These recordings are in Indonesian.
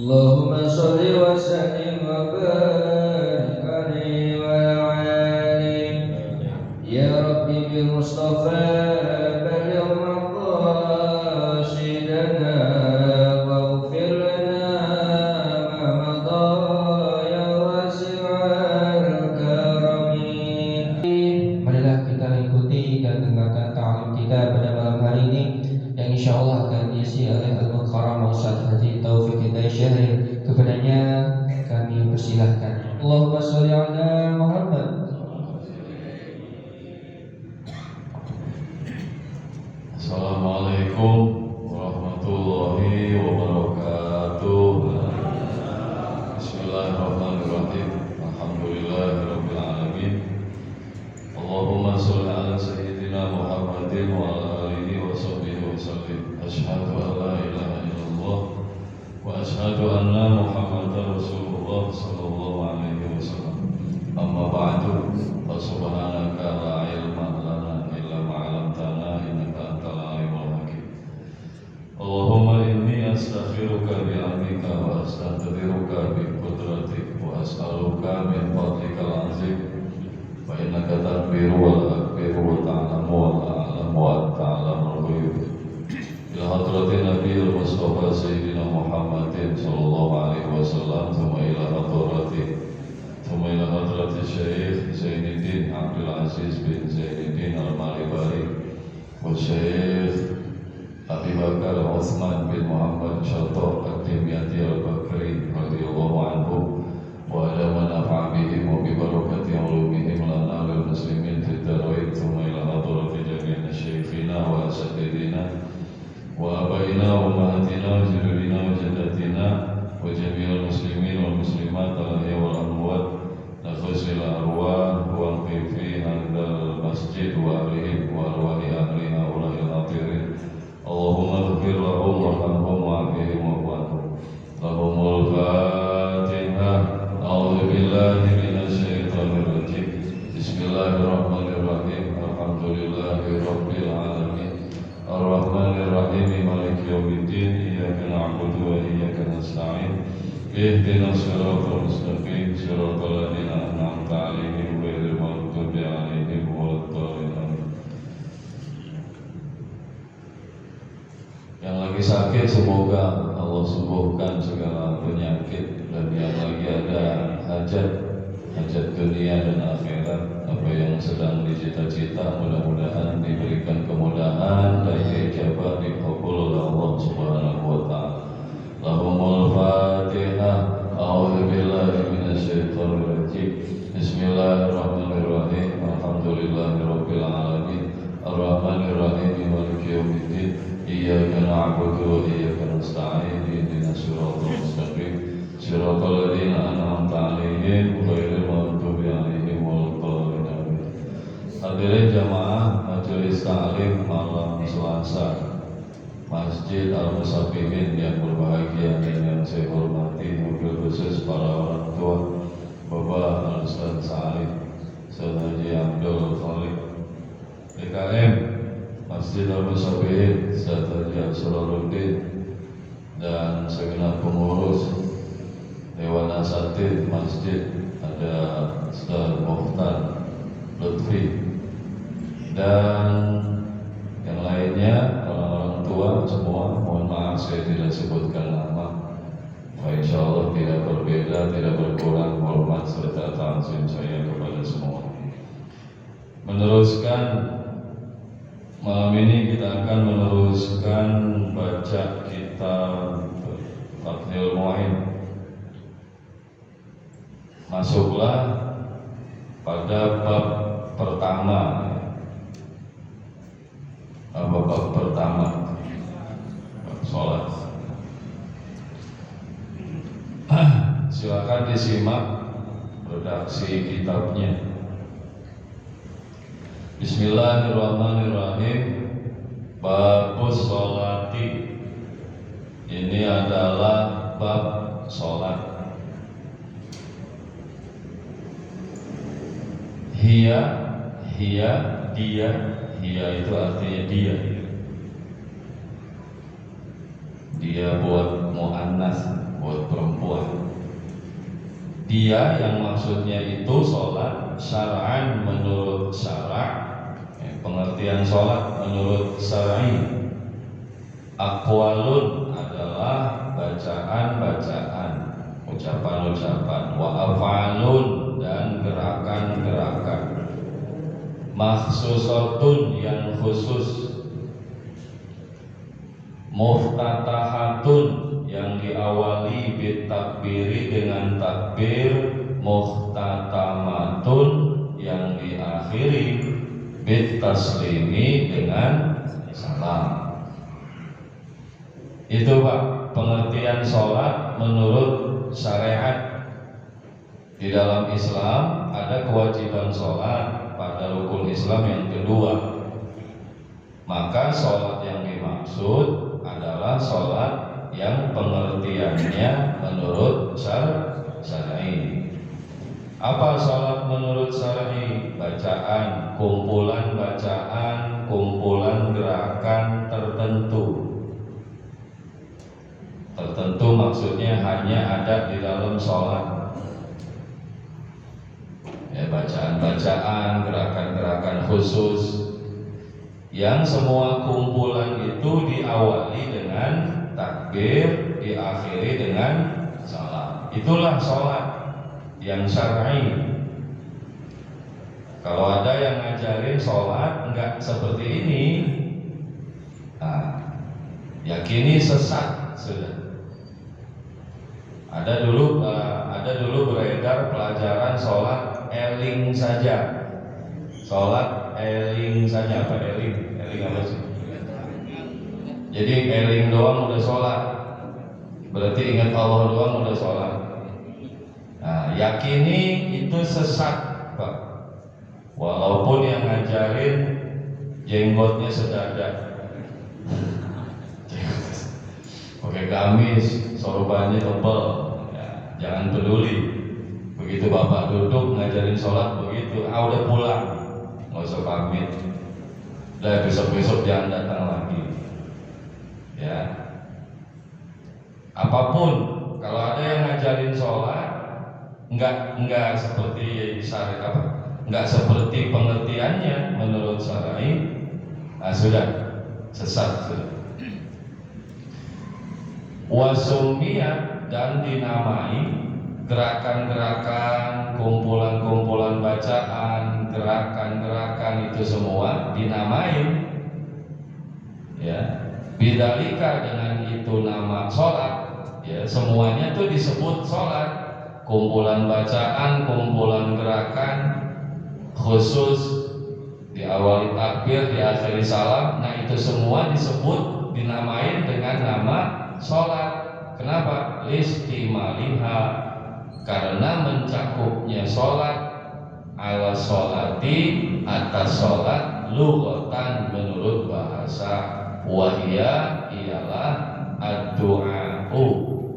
Allahumma sholli wa sallim wa barik alaihi wa alihi ya Rabbi bil Mustafa balligh maqasidana waghfir lana ma madha ya wasi'al karami. Marilah kita ikuti dan dengarkan ta'lim kita pada malam hari ini yang insyaallah akan diisi oleh Al-Mukarram Ustaz Haji Taufik Hidayah Syahril. Kepadanya kami persilahkan. Allahumma sholli ala Muhammad. Assalamualaikum warahmatullahi wabarakatuh. Bismillahirrahmanirrahim. Alhamdulillahirabbil alamin. Allahumma sholli ala sayyidina Muhammadin wa ala alihi wa sahbihi wa sallim. Asyhadu an la ilaha illallah wa asyhadu anna Muhammadar Rasulullah sallallahu alaihi wasallam. Amma ba'du. Fa subhanaka la ilma lana illa ma 'allamtana innaka antal alimul hakim. Allahumma inni astaghfiruka bi amrika wa astaghfiruka bi qudratik wa as'aluka min fadlikal azim. Fa innaka takbiru wa la akbiru wa ta'lamu wa la a'lamu wa ta'lamul ghuyub. Ila hadratin Nabiyil Mustafa Sayyidina Muhammadin sallallahu alaihi wasallam, thumma ila hadrati Syekh Zainuddin Abdul Aziz bin Zainuddin Al-Malibari wa Syekh Abi Bakar Utsman bin Muhammad Syattaq Ad-Dimyati Al-Bakri radhiyallahu anhu wa ala man nafa'a bihim wa bi barakati ulumihim lana lil muslimin fid darain, thumma ila hadrati jami'in syekhina wa asatidina wa abaina wa ummahatina wa jadudina wa jaddatina wa jami'il muslimin wal muslimat al-ahya wal amwat nafsil arwah wa fi hadzal masjid wa alihim wa arwahi ahliha wa lahil hadirin. Allahumma ighfir lahum warhamhum wa'afihim wa'fu lahumul Fatihah. A'udzu billahi minasy syaithanir rajim. Bismillahirrahmanirrahim. Alhamdulillahi rabbil alamin. Ar-Rahmanir Rahim. Maliki yaumiddin. Iyyaka na'budu wa iyyaka nasta'in. Ihdinas siratal mustaqim. Siratal ladzina an'amta 'alaihim ghairil maghdubi 'alaihim waladdallin. Yang lagi sakit semoga Allah sembuhkan segala penyakit, dan yang lagi ada hajat dunia dan akhirat, apa yang sedang dicita-cita mudah-mudahan diberikan kemudahan dan diijabah dikabul oleh Allah Subhanahu wa taala. Lahumul Fatihah. A'udzu billahi minasyaitonir rajim. Bismillahirrahmanirrahim. Alhamdulillahirabbil alamin. Ar-Rahmanir Rahim. Maliki yaumiddin. Iyyaka na'budu wa iyyaka nasta'in. Ihdinas siratal mustaqim. Siratal ladzina an'amta 'alaihim ghairil maghdubi 'alaihim waladdallin. Hadirin jamaah majelis taklim malam Selasa Masjid Al-Musafihin yang berbahagia dan yang saya hormati, mobil khusus para orang tua Bapak Al-Ustaz Sa'id Haji Abdul Khalid PKM Masjid Al-Musafihin, Ustaz Haji Asraruddin, dan segenap pengurus Dewan Asatidz Masjid, ada Ustaz Mukhtar Lutfi dan yang lainnya, orang-orang tua semua. Mohon maaf saya tidak sebutkan nama. Insya Allah tidak berbeda, tidak berkurang hormat serta ta'zim saya kepada semua. Meneruskan malam ini kita akan meneruskan baca kitab Fathul Mu'in. Masuklah pada bab pertama. Bab pertama, bab sholat. Silakan disimak redaksi kitabnya. Bismillahirrahmanirrahim. Babus sholati. Ini adalah bab sholat. Dia, dia itu artinya dia. Dia buat muannas, buat Dia yang maksudnya itu sholat syar'an menurut syara', pengertian sholat menurut syar'i. Aqwalun adalah bacaan-bacaan, ucapan-ucapan. Wa af'alun dan gerakan-gerakan. Makhsusatun yang khusus. Muftatahatun yang diawali bitakbiri dengan takbir. Muhtatamatun yang diakhiri bitaslimi dengan salam. Itu Pak pengertian sholat menurut syariat. Di dalam Islam ada kewajiban sholat pada rukun Islam yang kedua. Maka sholat yang dimaksud adalah sholat yang pengertiannya menurut syar'i. Apa sholat menurut syar'i? Bacaan, kumpulan bacaan, kumpulan gerakan tertentu. Tertentu maksudnya hanya ada di dalam sholat. Ya, bacaan-bacaan, gerakan-gerakan khusus yang semua kumpulan itu diawali dengan takbir, diakhiri dengan salam. Itulah sholat yang syar'i. Kalau ada yang ngajarin sholat enggak seperti ini, nah, yakini sesat sudah. Ada dulu beredar pelajaran sholat eling saja. Sholat eling saja, apa eling? Eling apa sih? Jadi eling doang udah sholat. Berarti ingat Allah doang udah sholat. Nah, yakini itu sesat, Pak. Walaupun yang ngajarin jenggotnya sedada, pakai gamis, sorbannya tebal, ya, jangan peduli. Begitu Bapak duduk ngajarin sholat begitu, udah pulang, nggak usah pamit. Udah besok-besok jangan datang lagi. Ya, apapun, kalau ada yang ngajarin sholat enggak seperti syariat apa, enggak seperti pengertiannya menurut syar'i, nah sudah sesat sudah. Wasumiyat dan dinamai gerakan-gerakan, kumpulan-kumpulan bacaan, gerakan-gerakan itu semua dinamai, ya. Bidzalika dengan itu nama sholat, ya, semuanya itu disebut sholat. Kumpulan bacaan, kumpulan gerakan khusus, diawali takbir, diakhiri salam, nah itu semua disebut dinamain dengan nama sholat. Kenapa? Listimaliha, karena mencakupnya sholat ala sholati, atas sholat, lughatan menurut bahasa, wahia ialah ad-du'a'u,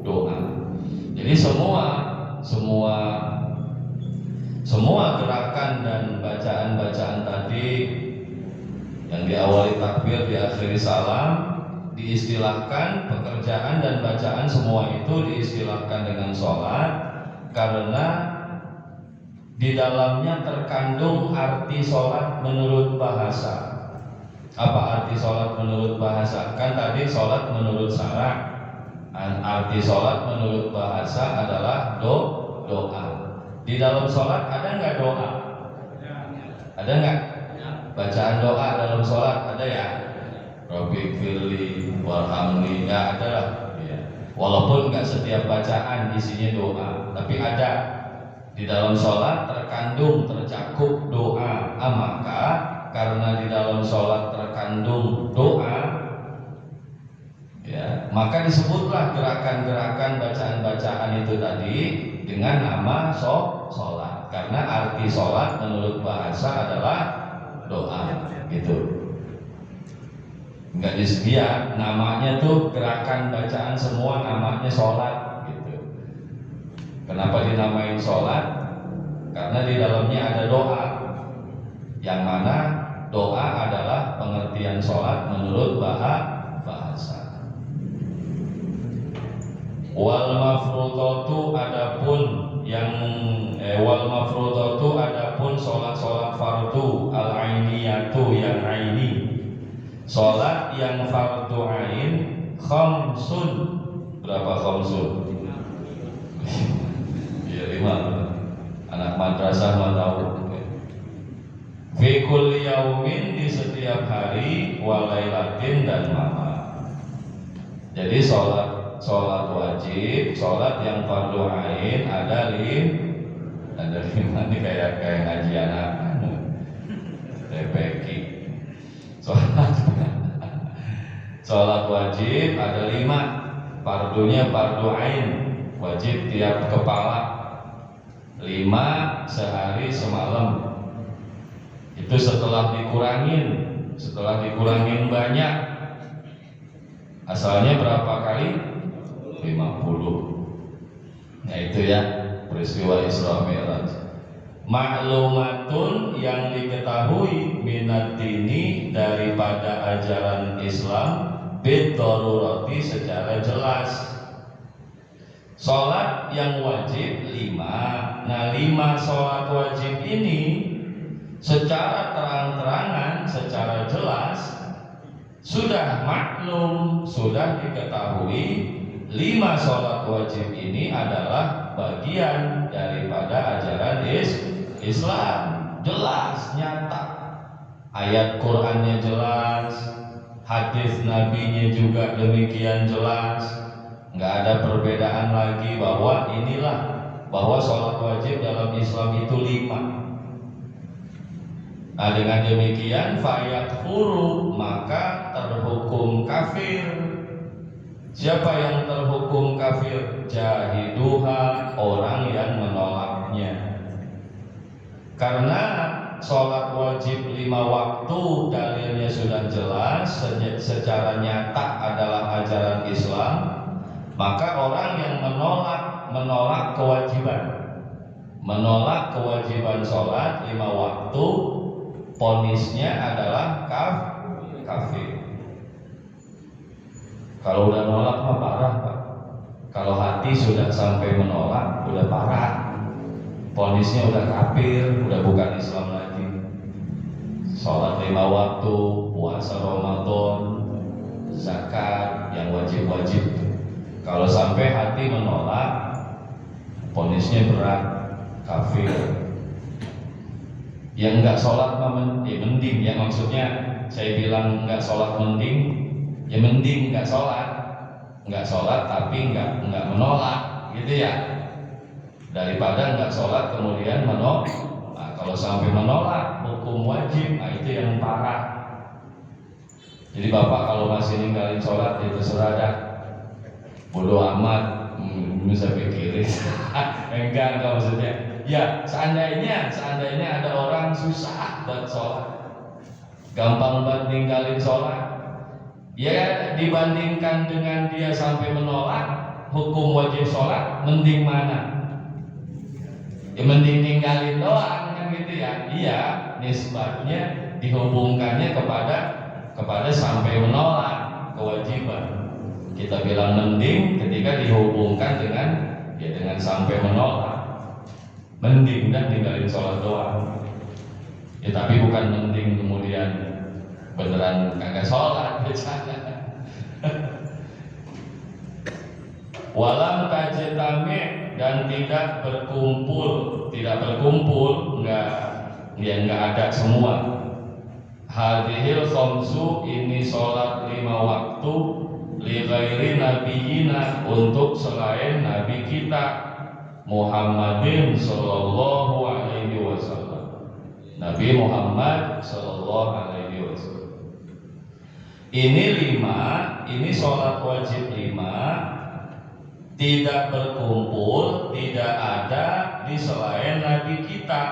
doa. Jadi semua gerakan dan bacaan-bacaan tadi yang diawali takbir, diakhiri salam, diistilahkan pekerjaan dan bacaan semua itu diistilahkan dengan sholat karena di dalamnya terkandung arti sholat menurut bahasa. Apa arti sholat menurut bahasa? Kan tadi sholat menurut syara'. Arti sholat menurut bahasa adalah doa. Di dalam sholat ada nggak doa? Ada nggak? Bacaan doa dalam sholat ada ya? Rabbi firli warhamni, ya ada lah. Ya. Walaupun nggak setiap bacaan isinya doa, tapi ada di dalam sholat terkandung, tercakup doa. Maka karena di dalam sholat terkandung doa, ya, maka disebutlah gerakan-gerakan bacaan-bacaan itu tadi dengan nama sholat. Karena arti sholat menurut bahasa adalah doa, gitu. Enggak disediakan, namanya tuh gerakan bacaan semua namanya sholat, gitu. Kenapa dinamain sholat? Karena di dalamnya ada doa, yang mana doa adalah pengertian sholat menurut bahasa. Wal mafrudatu adapun sholat fardu al ainiyatu yang aini. Sholat yang fardu ain khamsun. Berapa khamsun? Ya 5. Anak madrasah mah tahu. Fi kulli yaumin, di setiap hari, walailatin dan malam. Jadi sholat wajib, sholat yang fardu ain ada 5 ini kayak ngaji anak TPQ. Sholat wajib ada 5, fardunya fardu ain, wajib tiap kepala 5 sehari semalam. Itu setelah dikurangin banyak. Asalnya berapa kali? 50. Nah itu ya peristiwa Isra Mi'raj. Maklumatun, yang diketahui, minat dini, daripada ajaran Islam, bidarurati, secara jelas. Sholat yang wajib 5. Nah 5 sholat wajib ini secara terang-terangan, secara jelas sudah maklum, sudah diketahui 5 sholat wajib ini adalah bagian daripada ajaran Islam. Jelas, nyata. Ayat Qur'annya jelas, hadis Nabinya juga demikian jelas. Nggak ada perbedaan lagi bahwa sholat wajib dalam Islam itu 5. Nah dengan demikian fayakfuru, maka terhukum kafir. Siapa yang terhukum kafir? Jahiduha, orang yang menolaknya. Karena sholat wajib 5 waktu dalilnya sudah jelas, secara nyata adalah ajaran Islam, maka orang yang menolak kewajiban sholat 5 waktu, ponisnya adalah kafir. Kalau udah nolak mah parah, Pak. Kalau hati sudah sampai menolak, udah parah. Ponisnya udah kafir, udah bukan Islam lagi. Sholat 5 waktu, puasa Ramadan, zakat yang wajib-wajib. Kalau sampai hati menolak, ponisnya berat, kafir. Yang enggak sholat mending, ya maksudnya saya bilang enggak sholat mending, ya mending enggak sholat tapi enggak menolak, gitu ya, daripada enggak sholat kemudian menolak. Nah, kalau sampai menolak hukum wajib, nah itu yang parah. Jadi bapak kalau masih ninggalin sholat itu terserah dah, bodoh amat, bisa pikirin. enggak maksudnya. Ya, seandainya ada orang susah buat sholat, gampang banget ninggalin sholat, ya dibandingkan dengan dia sampai menolak hukum wajib sholat, mending mana? Ya mending ninggalin doang, kan gitu ya. Iya, nisbatnya dihubungkannya kepada sampai menolak kewajiban. Kita bilang mending ketika dihubungkan dengan sampai menolak. Mending dan tinggalin sholat doang. Ya tapi bukan mending kemudian beneran kagak sholat, bercanda. Walam tajtami, dan tidak berkumpul, enggak ada semua. Hadhil khamsu, ini sholat 5 waktu, li ghairi nabiyina, untuk selain nabi kita Muhammadin sallallahu alaihi wasallam, Nabi Muhammad sallallahu alaihi wasallam. Ini 5, ini sholat wajib 5, tidak berkumpul, tidak ada di selain Nabi kita.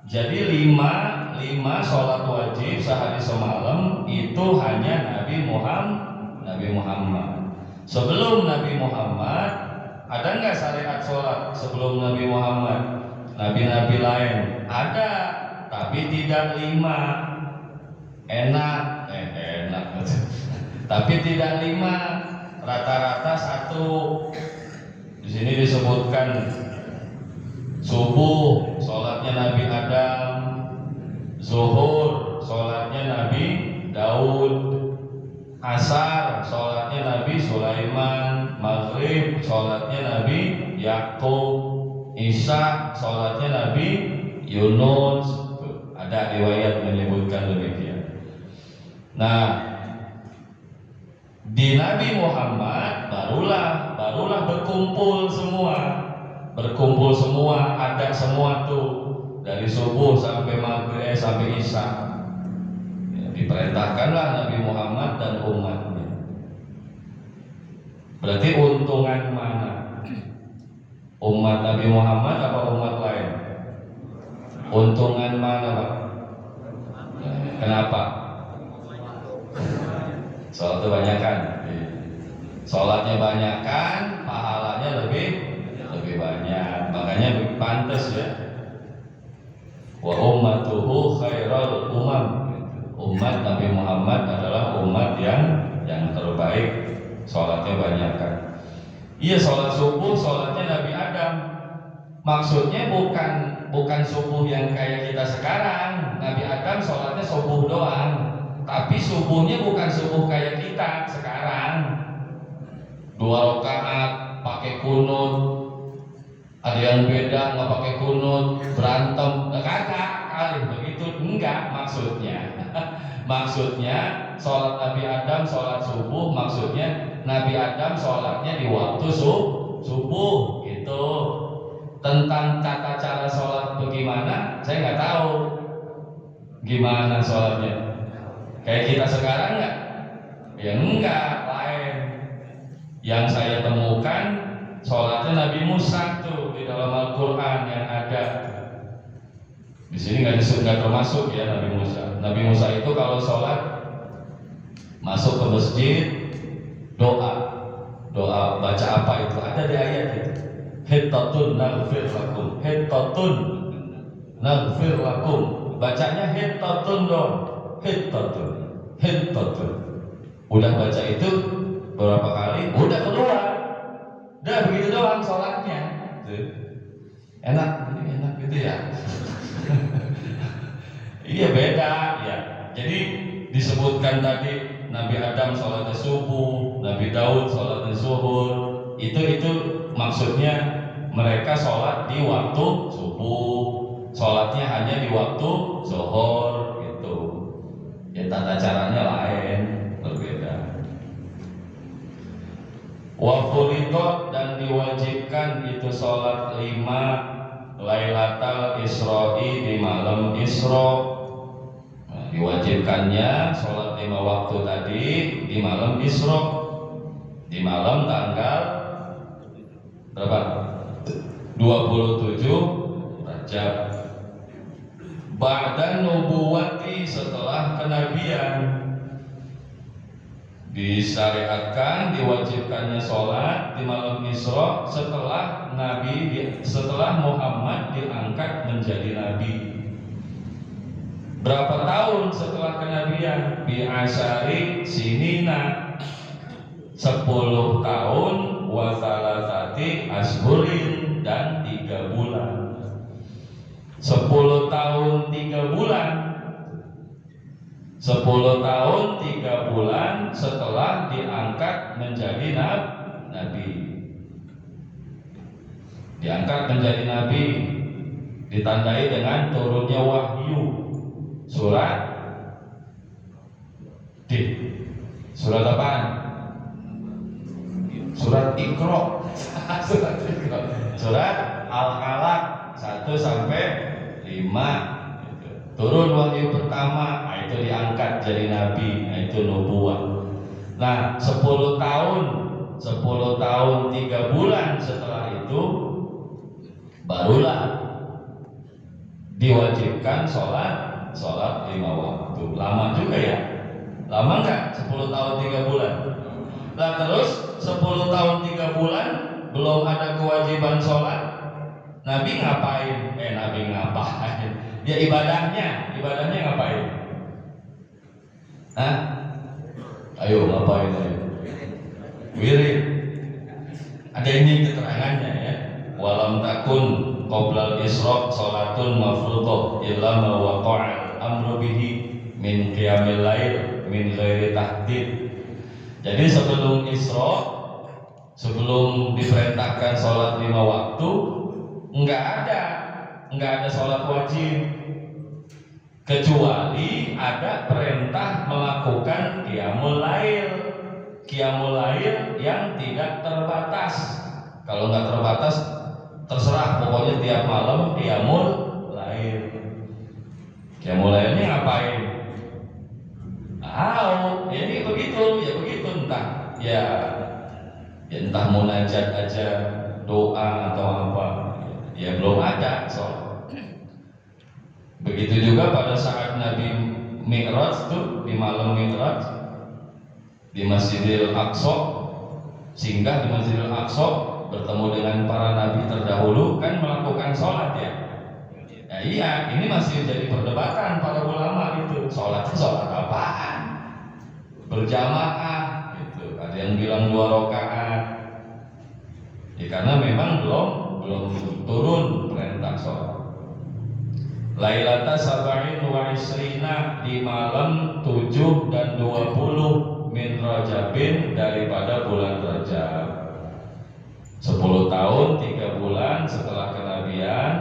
Jadi 5 sholat wajib sehari semalam itu hanya Nabi Muhammad. Sebelum Nabi Muhammad ada nggak syariat sholat sebelum Nabi Muhammad? Nabi-nabi lain ada, tapi tidak 5. Enak, tapi tidak 5. Rata-rata 1. Di sini disebutkan subuh sholatnya Nabi Adam, zuhur sholatnya Nabi Daud, asar sholatnya Nabi Sulaiman, maghrib sholatnya Nabi Yakub, isya sholatnya Nabi Yunus. Ada riwayat menyebutkan demikian. Nah, di Nabi Muhammad barulah berkumpul semua, ada semua tuh dari subuh sampai maghrib sampai isya. Ya, diperintahkanlah Nabi Muhammad dan umatnya. Berarti untungan mana? Umat Nabi Muhammad apa umat lain? Untungan mana, Pak? Kenapa? Sholat kebanyakan. Sholatnya banyakan, pahalanya lebih banyak. Makanya pantas ya. Wa ummatuhu khairal umam. Umat Nabi Muhammad adalah umat yang terbaik. Sholatnya banyakan. Iya, sholat subuh, sholatnya Nabi Adam. Maksudnya bukan subuh yang kayak kita sekarang. Nabi Adam sholatnya subuh doang, tapi subuhnya bukan subuh kayak kita sekarang. 2 rakaat pakai kunut, ada yang beda nggak pakai kunut, berantem, kagak kali begitu, enggak maksudnya. Maksudnya sholat Nabi Adam sholat subuh, maksudnya Nabi Adam sholatnya di waktu subuh gitu. Tentang tata cara sholat bagaimana, saya nggak tahu gimana sholatnya. Kayak kita sekarang nggak? Ya enggak, lain. Yang saya temukan sholatnya Nabi Musa tuh di dalam Al-Quran yang ada. Di sini nggak termasuk ya Nabi Musa. Nabi Musa itu kalau sholat masuk ke masjid, doa baca apa itu? Ada di ayat itu. Hittatun naghfir lakum, hittatun naghfir lakum. Bacanya hittatun dong, hittatun. Udah baca itu berapa kali? Udah keluar. Udah begitu doang sholatnya. Enak gitu ya. Iya beda ya. Jadi disebutkan tadi Nabi Adam sholatnya subuh, Nabi Daud sholatnya zuhur. Itu maksudnya mereka sholat di waktu subuh, sholatnya hanya di waktu zuhur gitu. Ya tata caranya lain, berbeda. Wa furidot, dan diwajibkan itu sholat 5 Lailatul Isra'i, di malam Isra. Nah, diwajibkannya sholat 5 waktu tadi di malam Isra, di malam tanggal berapa? 27 Rajab. Ba'da nubuwati, setelah kenabian. Disyariatkan, diwajibkannya sholat di malam Isra setelah Muhammad diangkat menjadi nabi. Berapa tahun setelah kenabian? Bi asyari sinina, 10 tahun, wa salasati ashhurin, dan 3 bulan. 10 tahun 3 bulan, 10 tahun 3 bulan setelah diangkat menjadi nabi. Diangkat menjadi nabi ditandai dengan turunnya wahyu. Surat apaan? Surat Iqra. Surat Al-Alaq 1 sampai 5. Turun wahyu pertama, itu diangkat jadi nabi, itu nubuwah. Nah, 10 tahun 3 bulan setelah itu barulah diwajibkan sholat 5 waktu. Lama juga ya? Lama enggak? 10 tahun 3 bulan. Nah terus 10 tahun 3 bulan belum ada kewajiban sholat, Nabi ngapain? Ya ibadahnya ngapain? Ayo ngapain ayo? Wirid. Ada ini keterangannya ya. Walam takun qoblal isra salatun mafruḍah illa ma waqa'a amru bihi min qiyamil lail min ghairi tahdid. Jadi sebelum Isra, sebelum diperintahkan sholat 5 waktu, nggak ada sholat wajib, kecuali ada perintah melakukan qiyamul lail yang tidak terbatas. Kalau nggak terbatas, terserah, pokoknya tiap malam qiyamul lail. Qiyamul lailnya ngapain? Ini begitu, ya begitu, entah ya entah munajat aja, doa atau apa, ya belum ada sholat. Begitu juga pada saat Nabi Mi'raj tuh, di malam Mi'raj di Masjidil Aqsa, singgah di Masjidil Aqsa, bertemu dengan para nabi terdahulu, kan melakukan sholat ya. Ya iya, ini masih jadi perdebatan para ulama itu, sholat apaan? Berjamaah gitu. Ada yang bilang 2 rakaat. Ya karena memang belum turun perintah sholat. Lailata sab'in wa isrina, di malam 7 dan 20 min Rajabin, daripada bulan Rajab. 10 tahun 3 bulan setelah kenabian,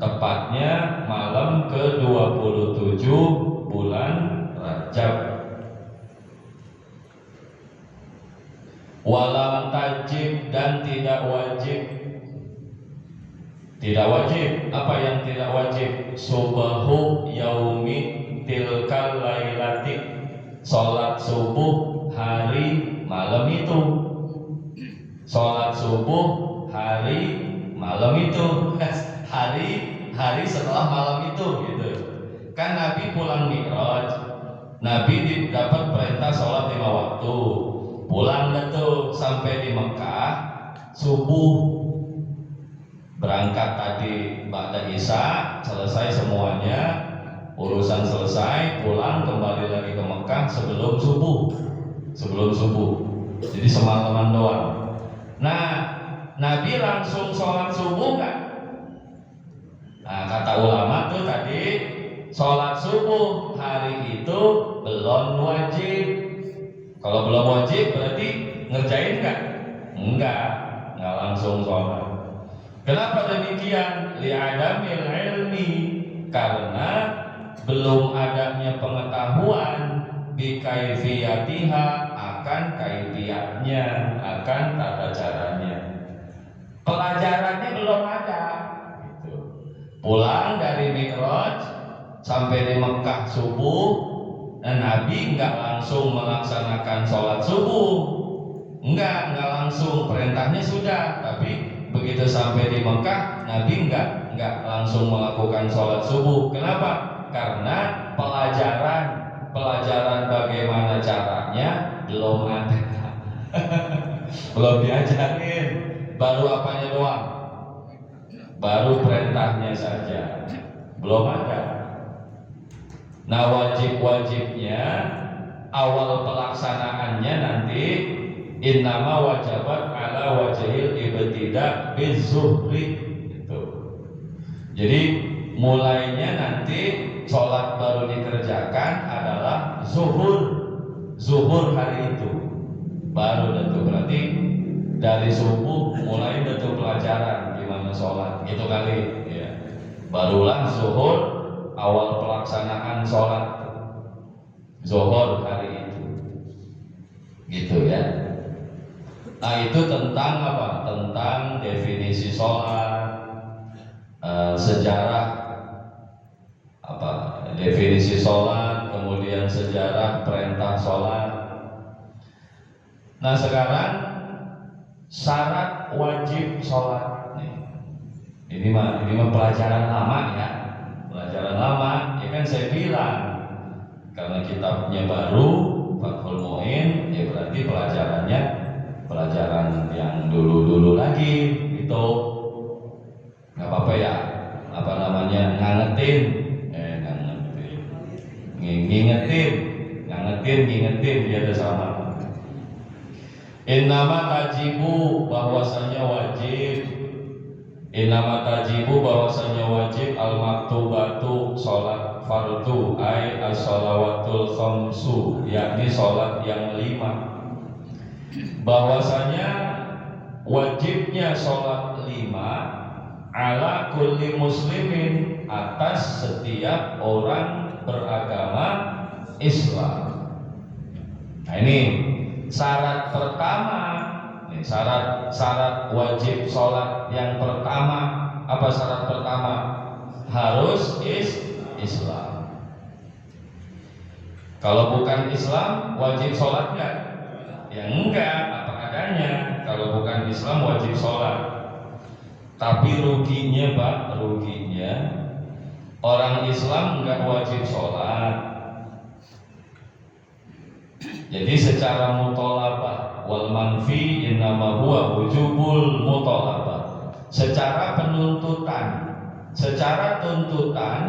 tepatnya malam ke-27 bulan Rajab. Walam tajib, dan tidak wajib. Tidak wajib, apa yang tidak wajib? Subahu yaumi tilkal lailati, sholat subuh hari malam itu. Sholat subuh hari malam itu, hari setelah malam itu gitu. Kan Nabi pulang Mi'raj, Nabi dapat perintah sholat 5 waktu. Pulang tuh sampai di Mekah subuh, berangkat tadi ba'da Isya, selesai semuanya, urusan selesai, pulang kembali lagi ke Mekah sebelum subuh. Jadi semalaman doang. Nah, Nabi langsung sholat subuh kan? Nah, kata ulama tuh tadi, sholat subuh hari itu belum wajib. Kalau belum wajib berarti ngerjain nggak? Nggak langsung sholat. Kenapa demikian? Li'adamil ilmi, karena belum adanya pengetahuan bikaifiyatiha, akan kaifiatnya, akan tata caranya. Pelajarannya belum ada. Gitu. Pulang dari Mi'raj sampai di Mekah subuh, dan Nabi nggak langsung melaksanakan sholat subuh, nggak langsung, perintahnya sudah, tapi begitu sampai di Mekah, Nabi nggak langsung melakukan sholat subuh. Kenapa? Karena pelajaran bagaimana caranya belum ada. Belum diajarin, baru apanya doang? Baru perintahnya saja, belum ada. Nah, wajib-wajibnya, awal pelaksanaannya nanti innama wajabat ala wajhil ibtida bizuhri gitu. Jadi mulainya nanti sholat baru dikerjakan adalah zuhur hari itu, baru itu berarti dari subuh mulai itu pelajaran gimana sholat gitu kali ya. Barulah zuhur, awal pelaksanaan sholat zuhur hari itu, gitu ya. Nah, itu tentang apa? Tentang definisi sholat, sejarah apa? Definisi sholat, kemudian sejarah perintah sholat. Nah, sekarang syarat wajib sholat. Ini mah pelajaran lama ya. Pelajaran lama, ya kan saya bilang, karena kitabnya baru, Fathul Mu'in, ya berarti pelajaran yang dulu lagi itu nggak apa-apa ya, apa namanya, ngingetin, ya ada sama. Innama tajibu bahwasanya wajib. Innama tajibu bahwasanya wajib al-maktubatu salat fardu ay as-shalawatul khamsu, yakni salat yang 5. Bahwasanya wajibnya salat 5 ala kulli muslimin, atas setiap orang beragama Islam. Nah ini syarat pertama, syarat wajib sholat yang pertama. Apa syarat pertama? Harus Islam. Kalau bukan Islam wajib sholat enggak? Ya enggak, apa adanya. Kalau bukan Islam wajib sholat. Tapi ruginya Pak, ruginya orang Islam enggak wajib sholat. Jadi secara mutolabah wal manfi innama huwa wujubul mutolabah. Secara penuntutan, secara tuntutan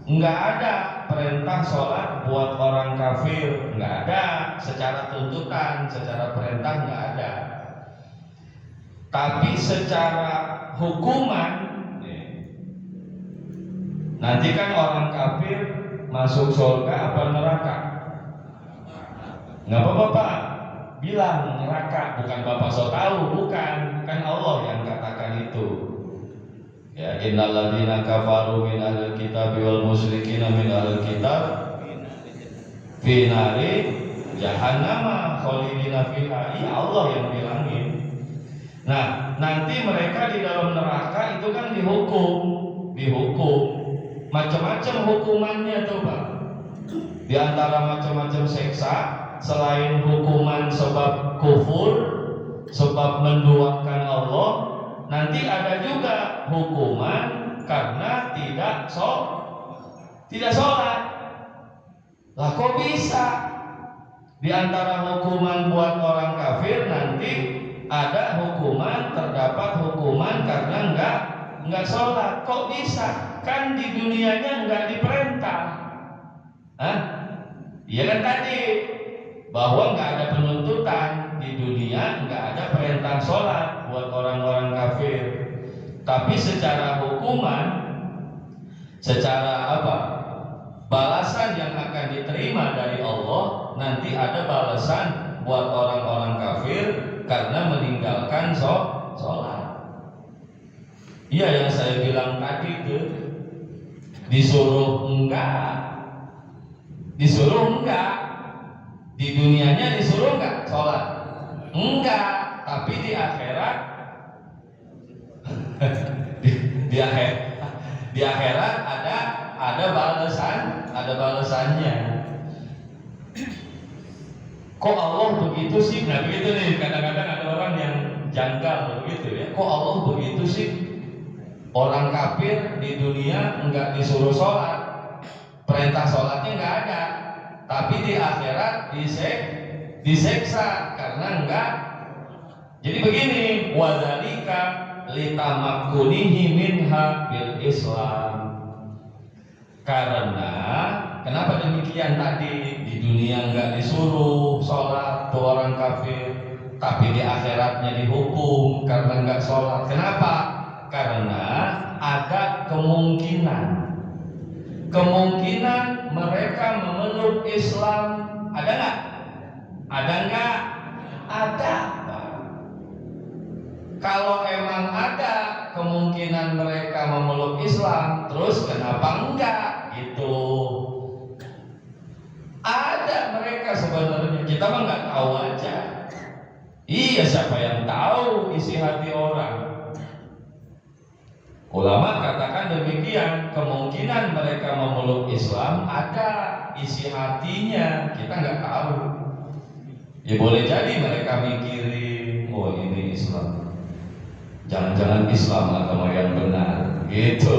enggak ada perintah sholat buat orang kafir, enggak ada. Secara tuntutan, secara perintah enggak ada. Tapi secara hukuman, nanti kan orang kafir masuk surga apa neraka? Nggak apa-apa Pak, bilang neraka, bukan Bapak so tahu, bukan Allah yang katakan itu. Ya, innal ladzina kafaru min ahlil kitab wal musyrikina min ahlil kitab fi nari jahannam khalidina fiha. Ya Allah yang bilangin. Nah, nanti mereka di dalam neraka itu kan dihukum. Macam-macam hukumannya tuh Pak. Di antara macam-macam seksa, selain hukuman sebab kufur, sebab menduakan Allah, nanti ada juga hukuman karena tidak sholat. Lah kok bisa? Di antara hukuman buat orang kafir nanti ada hukuman, terdapat hukuman karena enggak sholat. Kok bisa? Kan di dunianya enggak diperintah. Iya kan tadi bahwa nggak ada penuntutan di dunia, nggak ada perintah sholat buat orang-orang kafir. Tapi secara hukuman, secara apa? Balasan yang akan diterima dari Allah, nanti ada balasan buat orang-orang kafir karena meninggalkan sholat. Iya yang saya bilang tadi itu, disuruh enggak. Di dunianya disuruh enggak sholat? Enggak, tapi di akhirat di akhirat ada balasannya. Kok Allah begitu sih? Nah begitu nih, kadang-kadang ada orang yang janggal begitu ya. Kok Allah begitu sih? Orang kafir di dunia enggak disuruh sholat, perintah sholatnya enggak ada. Tapi di akhirat diseksa karena enggak. Jadi begini, wadzalika litamakkunihi minha bil Islam. Karena kenapa demikian tadi? Di dunia enggak disuruh sholat tuh orang kafir, tapi di akhiratnya dihukum karena enggak sholat. Kenapa? Karena ada kemungkinan mereka memeluk Islam. Ada nggak? Ada nggak? Ada. Kalau emang ada kemungkinan mereka memeluk Islam, terus kenapa enggak? Gitu. Ada mereka sebenarnya, kita mah nggak tahu aja. Iya, siapa yang tahu isi hati orang? Ulama katakan demikian, kemungkinan mereka memeluk Islam ada isi hatinya, kita nggak tahu. Ya boleh jadi mereka mikirin, oh ini Islam, jangan-jangan Islam agama yang benar, gitu.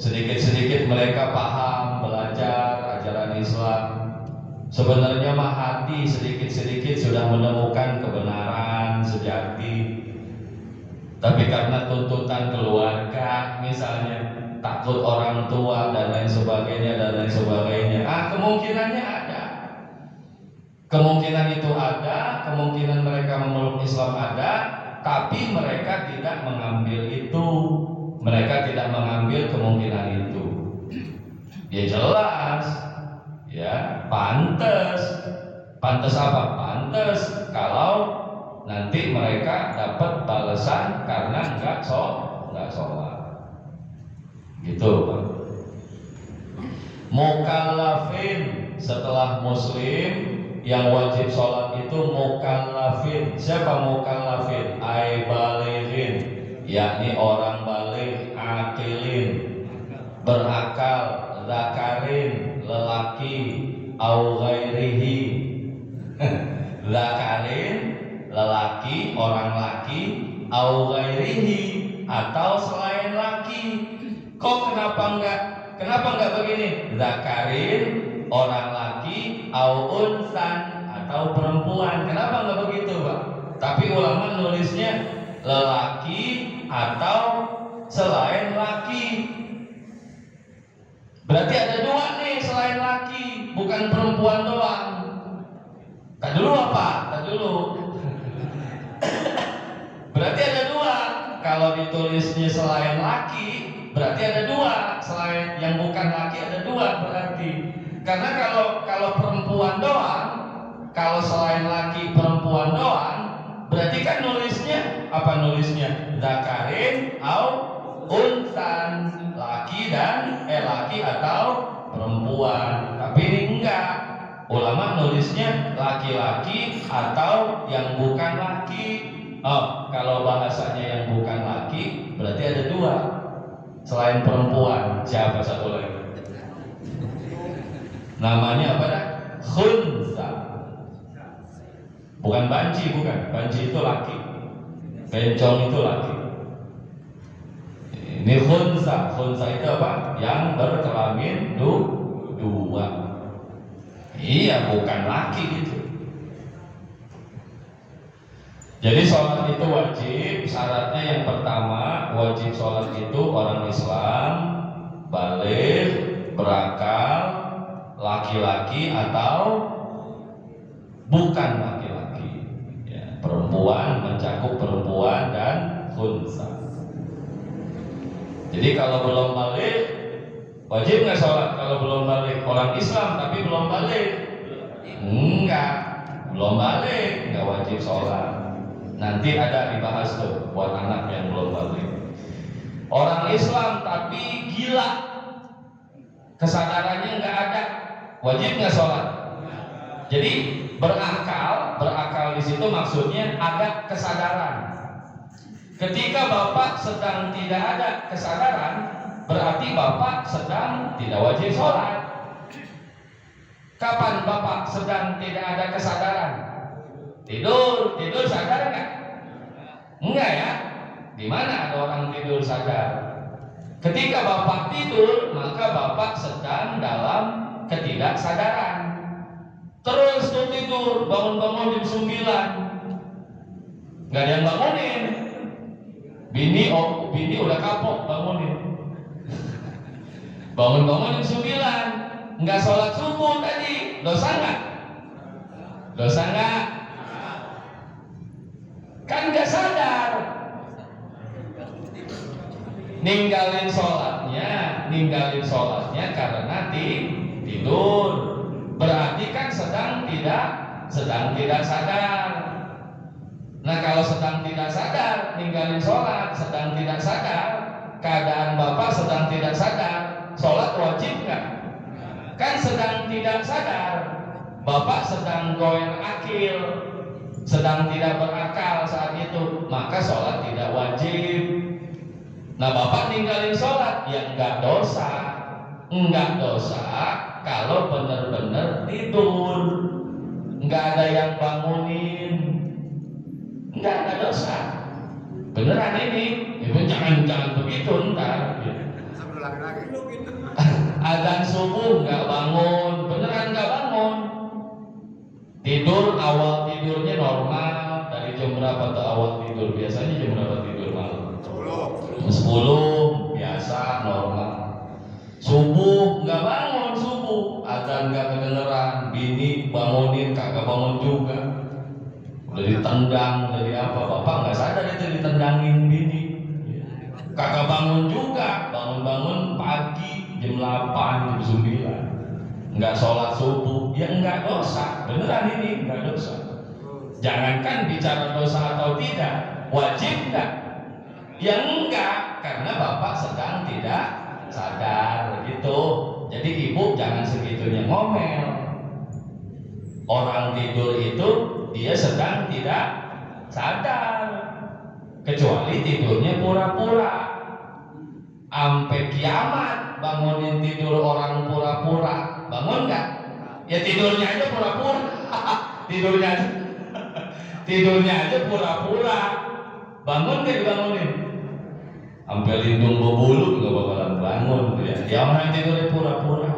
Sedikit-sedikit mereka paham, belajar ajaran Islam. Sebenarnya mah hati sedikit-sedikit sudah menemukan kebenaran sejati. Tapi karena tuntutan keluarga misalnya, takut orang tua dan lain sebagainya, kemungkinannya ada. Kemungkinan itu ada, kemungkinan mereka memeluk Islam ada, tapi mereka tidak mengambil itu. Mereka tidak mengambil kemungkinan itu. Ya jelas, ya pantas. Pantas apa? Pantas kalau nanti mereka dapat balasan karena nggak sholat. Gitu, Pak. Mukallafin, setelah muslim yang wajib sholat itu mukallafin. Siapa mukallafin? Ai balighin, yakni orang balik, akilin, berakal, zakarin, lelaki, au ghairihi. Zakarin, lelaki, orang laki, au ghairihi, atau selain laki. Kok kenapa enggak begini? Zakarin, orang laki, au unsan, atau perempuan. Kenapa enggak begitu, Pak? Tapi ulama nulisnya lelaki atau selain laki. Berarti ada dua nih selain laki, bukan perempuan doang. Tak dulu apa? Tak dulu. Berarti ada dua. Kalau ditulisnya selain laki, berarti ada dua. Selain yang bukan laki ada dua berarti. Karena kalau perempuan doang, kalau selain laki perempuan doang, berarti kan nulisnya apa nulisnya? Zakarin au unsan, laki atau perempuan. Tapi ini enggak. Ulama nulisnya laki-laki atau yang bukan laki. Oh, kalau bahasanya yang bukan laki berarti ada dua. Selain perempuan, siapa satu lagi? Namanya apa dah? Khunsa. Bukan banci, bukan. Banci itu laki. Bencong itu laki. Ini khunsa. Khunsa itu apa? Yang berkelamin dua. Iya, bukan laki gitu. Jadi sholat itu wajib. Syaratnya yang pertama, wajib sholat itu orang Islam, baligh, berakal, laki-laki atau bukan laki-laki. Ya, perempuan, mencakup perempuan dan khunsa. Jadi kalau belum baligh, wajib nggak sholat kalau belum balik? Orang Islam tapi belum balik? Enggak, belum balik, nggak wajib sholat. Nanti ada dibahas tuh buat anak yang belum balik. Orang Islam tapi gila, kesadarannya nggak ada, wajib nggak sholat? Jadi berakal di situ maksudnya ada kesadaran. Ketika bapak sedang tidak ada kesadaran, berarti bapak sedang tidak wajib sholat. Kapan bapak sedang tidak ada kesadaran? Tidur sadar nggak? Enggak ya? Di mana ada orang tidur sadar? Ketika bapak tidur, maka bapak sedang dalam ketidaksadaran. Terus tuh tidur, bangun-bangun jam 9, nggak ada yang bangunin. Bini udah kapok bangunin. Bangun-bangun jam 9, nggak sholat subuh tadi, dosa nggak? Dosa nggak? Kan nggak sadar. Ninggalin sholatnya karena tidur. Berarti kan sedang tidak sadar. Nah kalau sedang tidak sadar, ninggalin sholat, sedang tidak sadar, keadaan bapak sedang tidak sadar, sholat wajib nggak? Kan sedang tidak sadar, bapak sedang goyang akil, sedang tidak berakal saat itu, maka sholat tidak wajib. Nah bapak ninggalin sholat, ya enggak dosa kalau benar-benar tidur, enggak ada yang bangunin, enggak ada dosa. Beneran ini, ibu jangan begitu ntar. Adzan subuh nggak bangun, beneran nggak bangun. Tidur awal tidurnya normal, dari jam berapa tuh awal tidur? Biasanya jam berapa tidur malam? 10 biasa normal. Subuh nggak bangun, subuh adzan nggak kedengeran, bini bangunin kagak bangun juga. Udah ditendang, udah di apa, bapak nggak sadar itu ditendangin bini. Kakak bangun juga, bangun-bangun pagi jam 8, jam 9, nggak sholat subuh, ya nggak dosa, beneran ini nggak dosa. Jangankan bicara dosa atau tidak, wajib nggak? Ya enggak, karena bapak sedang tidak sadar gitu. Jadi ibu jangan segitunya ngomel. Orang tidur itu dia sedang tidak sadar, kecuali tidurnya pura-pura. Ampe kiamat bangunin tidur orang pura-pura, bangun nggak? Ya tidurnya aja pura-pura. tidurnya aja pura-pura. Bangun nggak dibangunin? Ampe lindung bebulu nggak bakalan bangun ya. Ya orang tidurnya pura-pura.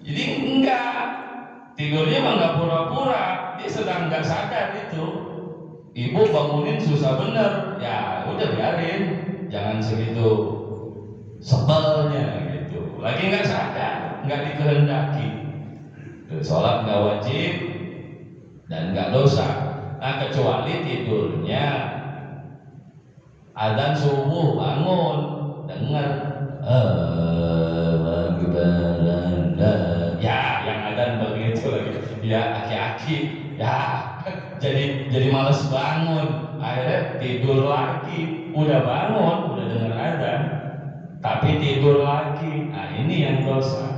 Jadi enggak, tidurnya mah nggak pura-pura, dia sedang nggak sadar itu. Ibu bangunin susah bener, ya udah biarin, jangan segitu sebelnya gitu. Lagi nggak sadar, nggak dikehendaki. Sholat nggak wajib dan nggak dosa. Nah kecuali tidurnya adzan subuh bangun dengar ya yang adzan begitu lagi ya aki-aki ya jadi males bangun, akhirnya tidur lagi. Udah bangun udah dengar adzan tapi tidur lagi. Nah ini yang dosa.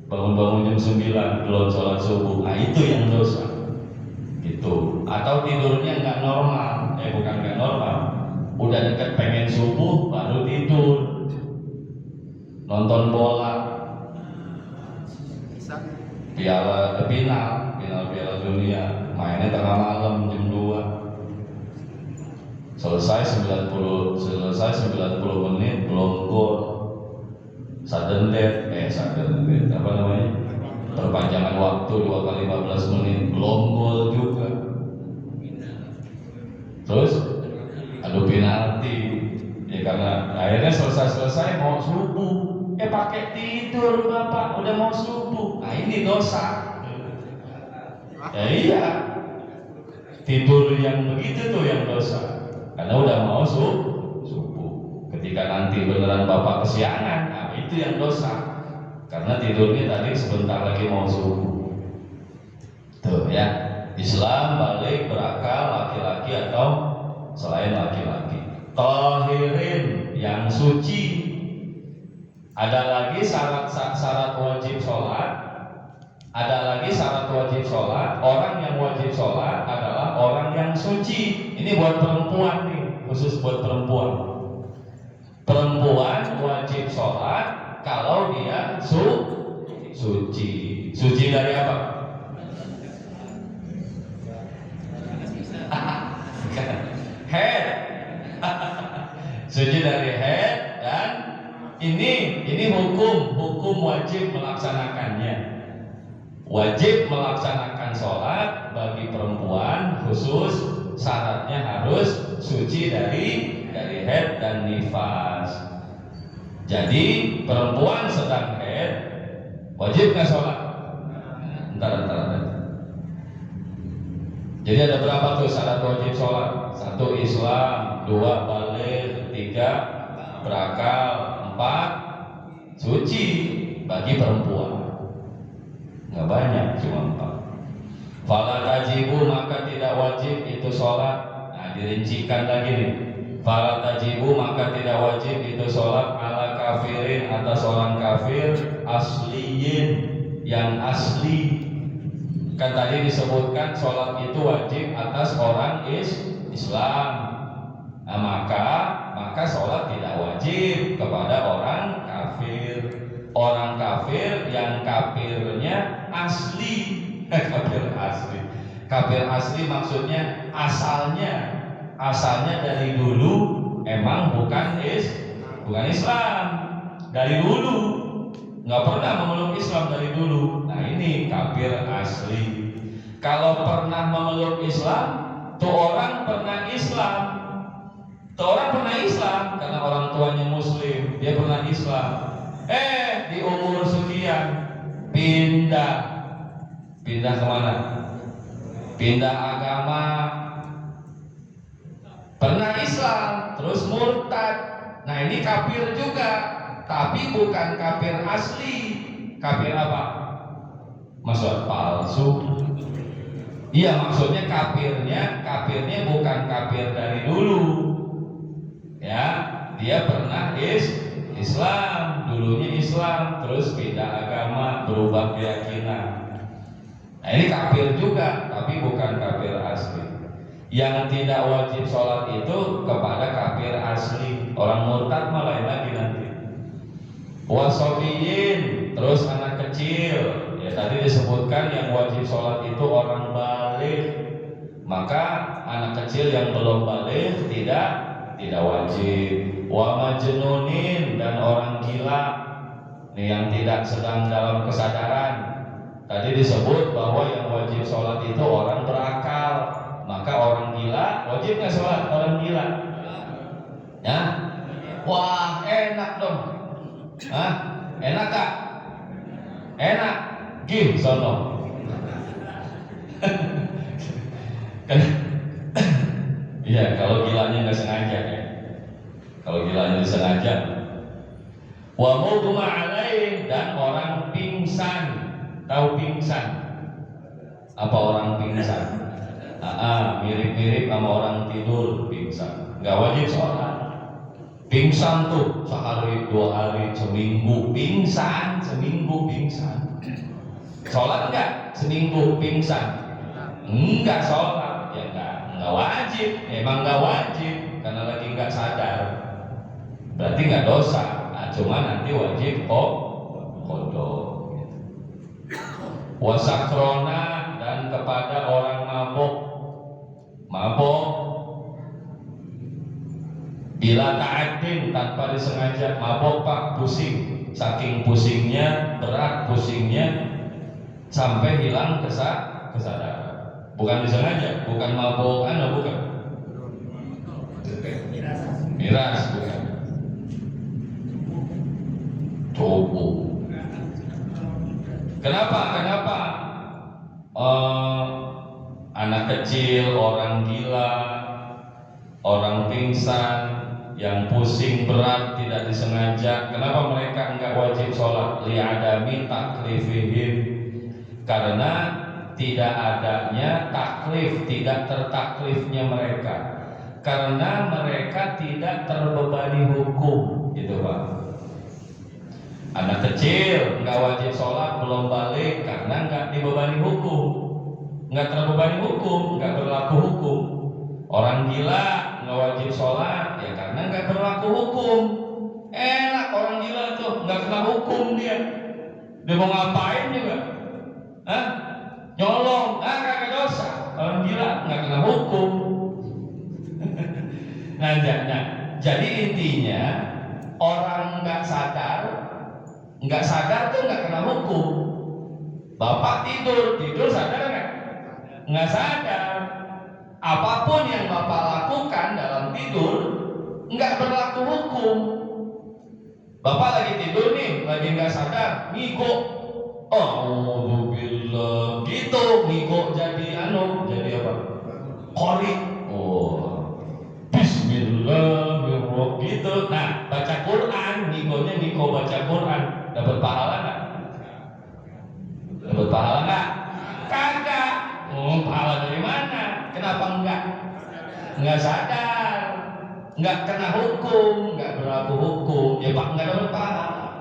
Bangun-bangun jam 9 belum sholat subuh, nah itu yang dosa gitu. Atau tidurnya nggak normal, bukan nggak normal, udah deket pengen subuh baru tidur, nonton bola, final Piala Dunia, mainnya tengah malam jam 2, selesai 90 menit belum gol, sudden death, apa namanya, perpanjangan waktu 2 kali 15 menit belum gol juga, terus adu penalti ya, karena akhirnya selesai mau subuh, pakai tidur bapak, udah mau subuh. Nah ini dosa ya. Iya, tidur yang begitu tuh yang dosa, karena udah mau subuh. Ketika nanti beneran bapak kesiangan, nah itu yang dosa, karena tidurnya tadi sebentar lagi mau subuh tuh ya. Islam balik berakal laki-laki atau selain laki-laki. Tahirin yang suci. Ada lagi syarat wajib sholat. Ada lagi syarat wajib sholat. Orang yang wajib sholat adalah orang yang suci. Ini buat perempuan nih, khusus buat perempuan. Perempuan wajib sholat kalau dia suci. Suci dari apa? Head. Suci dari head. Dan ini hukum wajib melaksanakannya. Wajib melaksanakan sholat bagi perempuan, khusus syaratnya harus suci dari head dan nifas. Jadi perempuan sedang head wajib nggak sholat? Entar. Jadi ada berapa tuh syarat wajib sholat? 1 Islam, 2 balik, 3 berakal, 4 suci bagi perempuan. Nggak banyak, cuma 4. Fala tajibu, maka tidak wajib itu sholat. Nah dirincikan lagi nih. Fala tajibu, maka tidak wajib itu sholat ala kafirin, atas orang kafir asliyin yang asli. Kan tadi disebutkan sholat itu wajib atas orang Islam. Nah, maka sholat tidak wajib kepada orang kafir. Orang kafir yang kafirnya asli. Kafir asli maksudnya asalnya dari dulu emang bukan Islam. Dari dulu nggak pernah memeluk Islam dari dulu. Nah ini kafir asli. Kalau pernah memeluk Islam, tuh orang pernah Islam. Tuh orang pernah Islam karena orang tuanya Muslim, dia pernah Islam. Di umur sekian pindah kemana? pindah agama, pernah Islam terus murtad. Nah ini kafir juga, tapi bukan kafir asli. Kafir apa? Maksud palsu. Iya, maksudnya kafirnya bukan kafir dari dulu. Ya, dia pernah Islam, dulunya Islam, terus pindah agama, berubah keyakinan. Nah ini kafir juga, tapi bukan kafir asli. Yang tidak wajib sholat itu kepada kafir asli. Orang murtad malah lain lagi nanti. Wasobiyin, terus anak kecil. Ya tadi disebutkan yang wajib sholat itu orang balik. Maka anak kecil yang belum balik tidak wajib. Wa majnunin, dan orang gila. Ini yang tidak sedang dalam kesadaran. Tadi disebut bahwa yang wajib sholat itu orang berakal. Maka orang gila wajib nggak sholat? Orang gila, ya? Wah enak dong, hah? Enak gak? Enak, gih sono. Iya, kalau gilanya nggak sengaja ya. Kalau gilanya disengaja. Wa mughma alaih, dan orang pingsan. Tahu pingsan? Apa orang pingsan? Mirip-mirip sama orang tidur pingsan, nggak wajib sholat. Pingsan tuh sehari, 2 hari, seminggu pingsan, sholat nggak? Seminggu pingsan nggak sholat, ya nggak wajib. Emang nggak wajib karena lagi nggak sadar, berarti nggak dosa. Cuma nanti wajib kodok. Wasakrona, dan kepada orang mabuk bila ta'addin, tanpa disengaja. Mabuk pak, pusing, saking pusingnya, berat pusingnya sampai hilang kesadaran. Bukan disengaja, bukan mabuk bukan miras, bukan tubuh. Kenapa? Anak kecil, orang gila, orang pingsan, yang pusing berat tidak disengaja. Kenapa mereka enggak wajib sholat? Li'adami taklifihim, karena tidak adanya taklif, tidak tertaklifnya mereka, karena mereka tidak terbebani hukum. Itu Pak. Anak kecil enggak wajib sholat, belum balik, karena enggak dibebani hukum, enggak terbebani hukum, enggak berlaku hukum. Orang gila nggak wajib sholat, ya karena nggak berlaku hukum. Enak orang gila tuh, nggak kena hukum dia. Dia mau ngapain juga? Nyolong, kagak dosa. Orang gila nggak kena hukum. Nah, jadi intinya orang nggak sadar tuh nggak kena hukum. Bapak tidur sadar nggak? Nggak sadar. Apapun yang Bapak lakukan dalam tidur nggak berlaku hukum. Bapak lagi tidur nih, lagi nggak sadar, ngigo, alhamdulillah, gitu, ngigo jadi apa? Qori. Bismillahirrahmanirrahim, gitu. Nah, baca Quran, ngigonya ngigo baca Quran, dapat pahala nggak? Dapat pahala nggak? Kagak. Pahala dari mana? Kenapa enggak sadar, enggak kena hukum, enggak berlaku hukum, ya Pak enggak dapat pahala.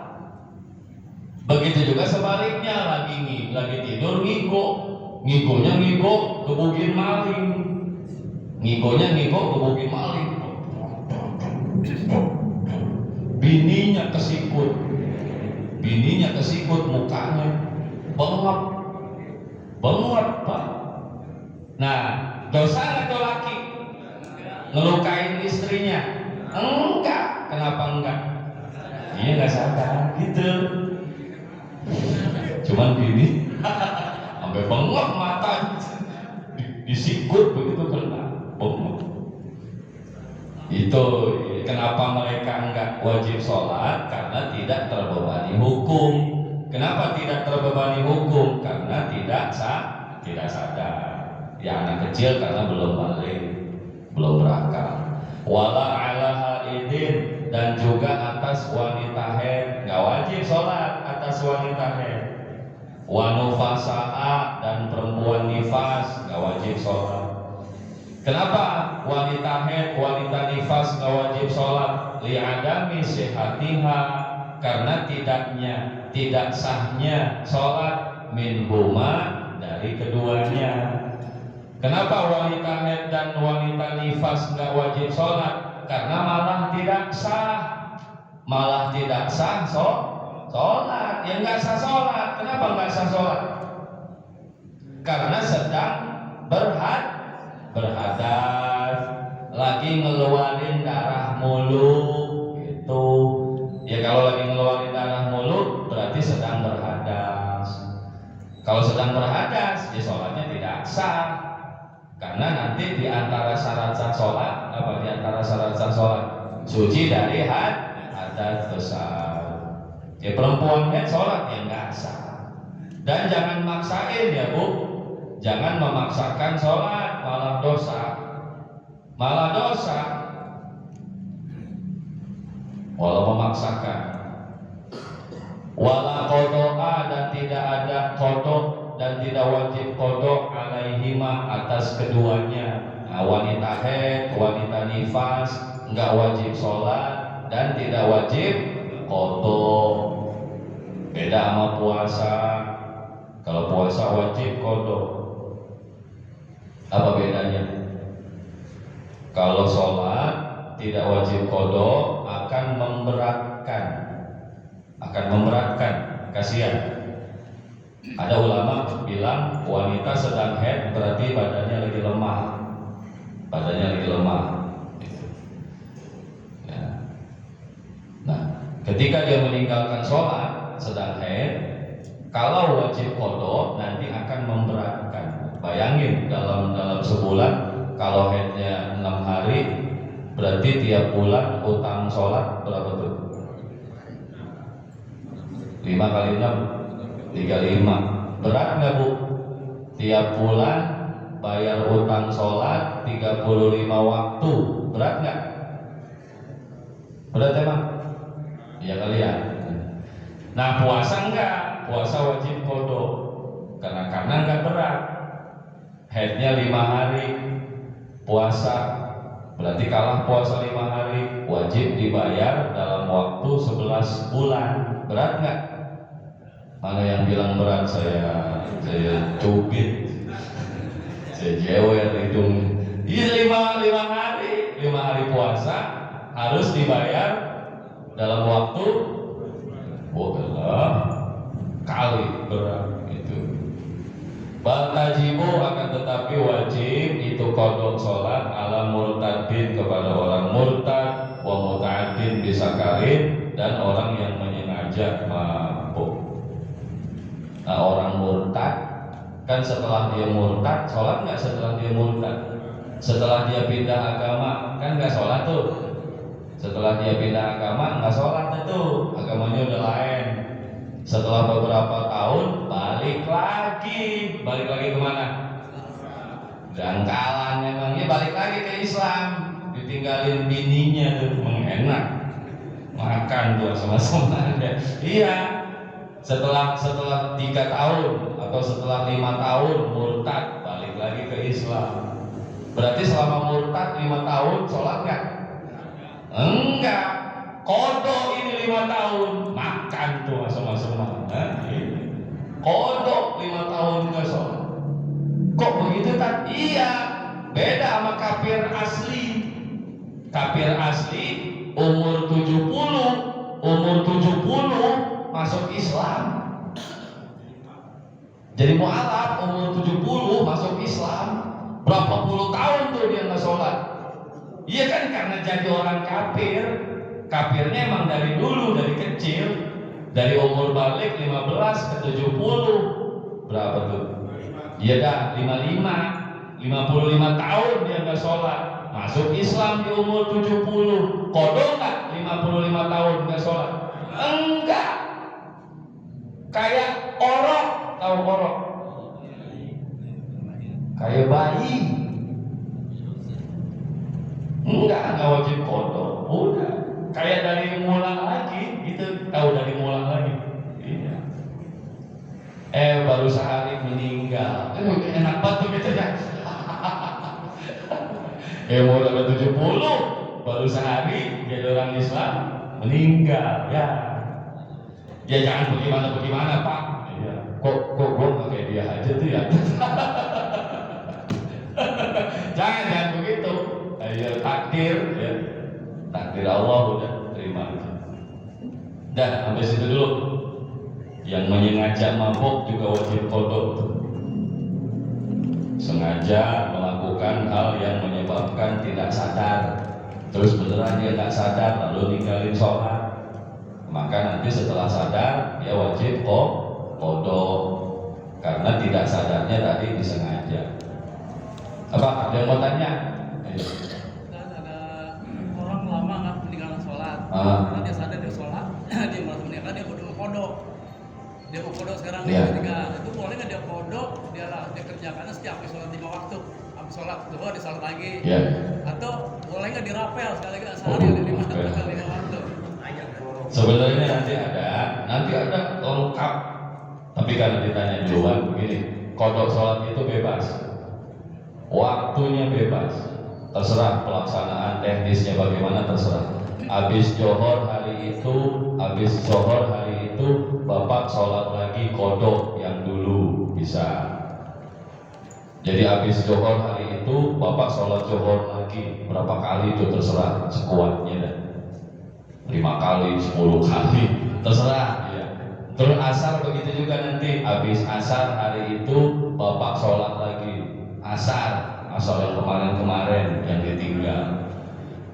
Begitu juga sebaliknya, lagi tidur ngigonya ngigo gebugin maling, ngigonya ngigo gebugin maling, bininya kesikut mukanya bengap Pak. Nah, dosa nggak tuh laki ngelukain istrinya? Enggak. Kenapa enggak? Dia nggak sadar gitu. Cuman gini, sampai bengok mata, disikut begitu kena bengok. Itu kenapa mereka enggak wajib sholat, karena tidak terbebani hukum. Kenapa tidak terbebani hukum? Karena tidak sadar. Ya anak kecil karena belum balik, belum berakal. Wala ala haidin, dan juga atas wanita haid, nggak wajib sholat atas wanita haid. Wa nufasaa, dan perempuan nifas nggak wajib sholat. Kenapa wanita haid, wanita nifas nggak wajib sholat? Li'adami sihatiha, karena tidak sahnya sholat minhuma, dari keduanya. Kenapa wanita haid dan wanita nifas nggak wajib sholat? Karena malah tidak sah sholat. Ya nggak sah sholat. Kenapa nggak sah sholat? Karena sedang berhadas, lagi ngeluarin darah mulut gitu. Ya kalau lagi ngeluarin darah mulut berarti sedang berhadas. Kalau sedang berhadas, ya sholatnya tidak sah. Karena nanti di antara syarat sah sholat, suci dari hadas besar. Ya perempuan haid sholat ya nggak sah. Dan jangan maksain ya Bu, jangan memaksakan sholat, malah dosa. Walau memaksakan. Wala qodoa, dan tidak ada kodok dan tidak wajib kodok alaihima, atas keduanya. Nah, wanita haid, wanita nifas nggak wajib sholat dan tidak wajib kodok. Beda sama puasa. Kalau puasa wajib kodok. Apa bedanya? Kalau sholat tidak wajib kodok, akan memberatkan, kasihan. Ada ulama bilang wanita sedang haid berarti badannya lagi lemah. Ya. Nah, ketika dia meninggalkan sholat sedang haid, kalau wajib kodok nanti akan memberatkan. Bayangin dalam sebulan, kalau haidnya 6 hari, berarti tiap bulan utang sholat berapa tuh? 5 kali 6, 35. Berat nggak Bu? Tiap bulan bayar utang sholat 35 waktu. Berat nggak? Berat emang? Iya kali ya. Nah puasa enggak? Puasa wajib kodok. Karena enggak berat. Haidnya 5 hari puasa, berarti kalah puasa 5 hari, wajib dibayar dalam waktu 11 bulan. Berat nggak? Mana yang bilang berat? Saya cubit, saya jewer hidung. Iya 5 hari puasa harus dibayar dalam waktu 12 kali, berat itu. Batajibu, akan tetapi wajib itu kodok sholat ala murtadin, kepada orang murtad, wa muta'addin bisakarin, dan orang yang menyengaja mabuk. Nah orang murtad kan setelah dia murtad sholat nggak? Setelah dia murtad, setelah dia pindah agama kan nggak sholat tuh. Setelah dia pindah agama nggak sholat tuh, agamanya udah lain. Setelah beberapa tahun balik lagi kemana? Dangkalan memangnya, balik lagi ke Islam, ditinggalin bininya tuh, enak makan tuh sama-sama. Iya, setelah 3 tahun atau setelah 5 tahun murtad, balik lagi ke Islam. Berarti selama murtad 5 tahun sholat nggak? Enggak. Kodok ini 5 tahun makan tuh sama-sama. Kodok 5 tahun nggak sholat. Kok begitu kan? Iya, beda sama kafir asli. Kafir asli umur 70 masuk Islam. Jadi mu'alaf umur 70 masuk Islam. Berapa puluh tahun tuh dia nggak sholat. Iya kan, karena jadi orang kafir. Kafirnya emang dari dulu, dari kecil, dari umur balik 15 ke 70. Berapa tuh? Iya dah, 55 tahun dia nggak sholat. Masuk Islam di umur 70. Kodok nggak 55 tahun nggak sholat? Enggak. Kayak orok, tahu orok? Kayak kayak bayi. Enggak wajib kodok. Udah kayak dari mula lagi gitu, tahu dari mula lagi. Iya. Baru sehari meninggal. Enak banget tuh gitu ya. Umur udah 70, baru sehari jadi orang Islam meninggal. Ya jangan bagaimana Pak. Iya. Kok gue nggak kayak dia aja tuh ya. jangan begitu. Ayo takdir ya. Takdir Allah udah terima. Dan sampai situ dulu. Yang menyengaja mabuk juga wajib kodok. Sengaja melakukan hal yang menyebabkan tidak sadar, terus beneran dia nggak sadar lalu ninggalin sholat, maka nanti setelah sadar dia wajib kodok karena tidak sadarnya tadi disengaja. Apa? Ada yang mau tanya? Kan ada orang lama nggak meninggalkan sholat, karena dia sadar dia sholat, dia merasa meninggalkan, dia mau kodok. Dia mau kodok sekarang ketika itu boleh nggak dia kodok, dia kerjakannya setiap habis sholat 5 waktu, habis sholat kedua di sholat lagi, atau boleh nggak dirapel sekali sehari ada 5 waktu. Sebenarnya nanti ada lengkap, tapi karena ditanya duluan begini, kodok sholat itu bebas, waktunya bebas, terserah pelaksanaan teknisnya bagaimana terserah. Habis johor hari itu Bapak sholat lagi kodok yang dulu bisa. Jadi habis johor hari itu Bapak sholat johor lagi berapa kali itu terserah, sekuatnya dah. 5 kali, 10 kali, terserah ya. Terus asar begitu juga nanti, habis asar hari itu Bapak sholat lagi asar yang kemarin yang ditinggal.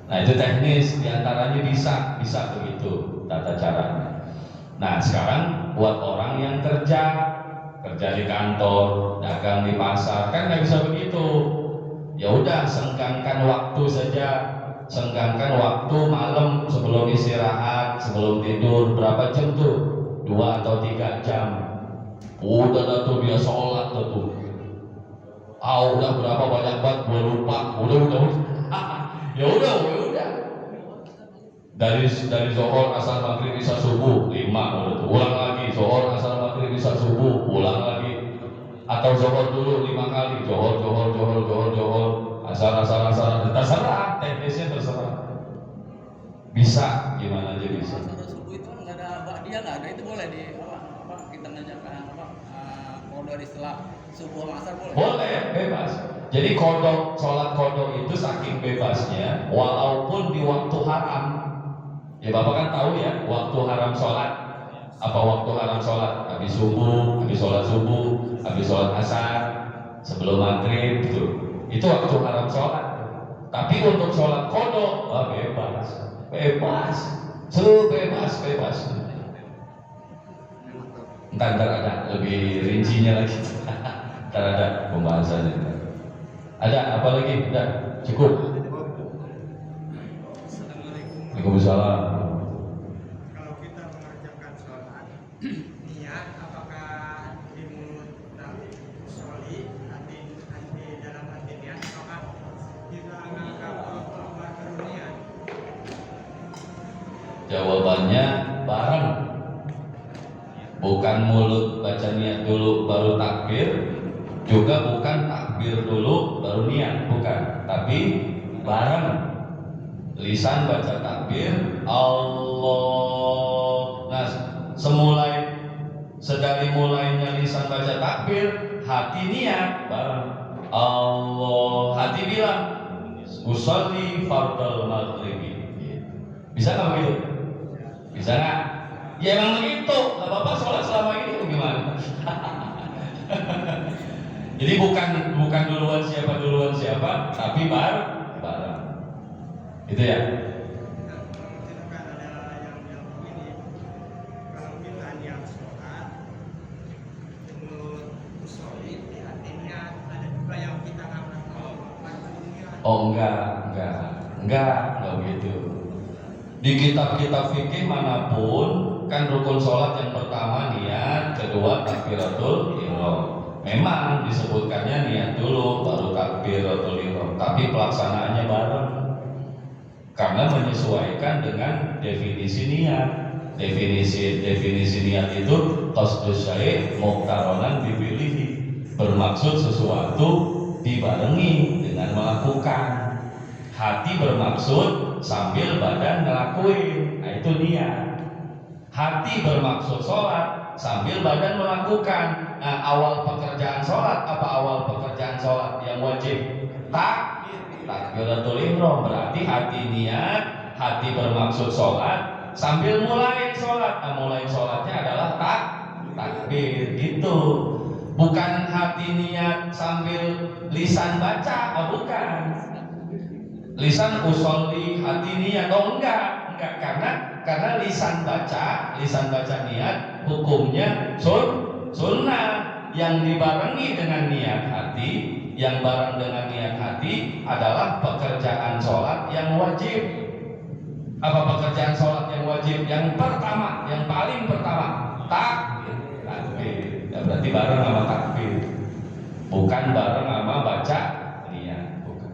Nah itu teknis, diantaranya bisa begitu tata caranya. Nah sekarang buat orang yang kerja di kantor, dagang di pasar, kan nggak bisa begitu. Ya udah, senggangkan waktu saja, senggangkan waktu malam sebelum istirahat, sebelum tidur, berapa jam tuh? 2 atau 3 jam. Udah tuh dia sholat tuh. Udah berapa banyak banget, gue lupa. Udah. Ya udah. Dari zuhur, asar, maghrib, isya, subuh 5 udah tuh. Ulang lagi zuhur, asar, maghrib, isya, subuh, ulang lagi. Atau zuhur dulu 5 kali, zuhur, asar, terserah, teknisnya terserah. Bisa, gimana aja bisa. Kalau subuh itu nggak ada ba'diyah, nggak ada, itu boleh di apa kita mengerjakan kodok istilah subuh sama asar boleh? Boleh, bebas. Jadi sholat kodok itu saking bebasnya, walaupun di waktu haram. Ya Bapak kan tahu ya, waktu haram sholat. Apa waktu haram sholat? Habis subuh, habis sholat subuh, habis sholat asar, sebelum maghrib gitu. Itu waktu haram sholat. Tapi untuk sholat kodok, bebas, sebebas. Ntar ada lebih rincinya lagi. Ntar ada pembahasannya. Ada apa lagi? Udah cukup. Waalaikumsalam. Kalau kita mengerjakan sholat, niat apakah di mulut dan sholli, hati dalam hati niat, apakah kita menganggap Allah berniat? Jawabannya bareng. Bukan mulut baca niat dulu baru takbir, juga bukan takbir dulu baru niat, bukan. Tapi bareng. Lisan baca takbir Allah. Nah, sedari mulainya lisan baca takbir, hati niat bareng Allah. Hati bilang usolli fardal maghribi. Bisa nggak begitu? Bisa nggak? Ya emang begitu. Nggak apa-apa sholat selama ini gimana? Jadi bukan duluan siapa, tapi bareng. Itu ya. Kita kan ada yang bilang begini, kalau kita niat sholat, di mulut sholli, di hati niat. Ada juga yang kita nggak tahu baca niat. Oh enggak begitu. Di kitab-kitab fikih manapun kan rukun sholat yang pertama niat, kedua takbiratul ihram, Memang disebutkannya niat dulu baru takbiratul ihram, tapi pelaksanaannya bareng. Karena menyesuaikan dengan definisi niat. Definisi niat itu qasdus syai' muqtaronan bibilihi, bermaksud sesuatu dibarengi dengan melakukan. Hati bermaksud sambil badan ngelakuin, nah itu niat. Hati bermaksud sholat sambil badan melakukan. Nah, awal pekerjaan sholat apa awal pekerjaan sholat yang wajib? Takbiratul ihram, berarti hati niat, hati bermaksud sholat sambil mulai sholat. Nah, mulai sholatnya adalah takbir gitu. Bukan hati niat sambil lisan baca, bukan. Lisan usolli, hati niat, enggak, karena lisan baca niat hukumnya sunnah yang dibarengi dengan niat hati, yang bareng dengan niat hati adalah pekerjaan sholat yang wajib. Apa pekerjaan sholat yang wajib? Yang pertama, yang paling pertama, takbir. Ya, berarti bareng sama takbir, bukan bareng sama baca niat, bukan.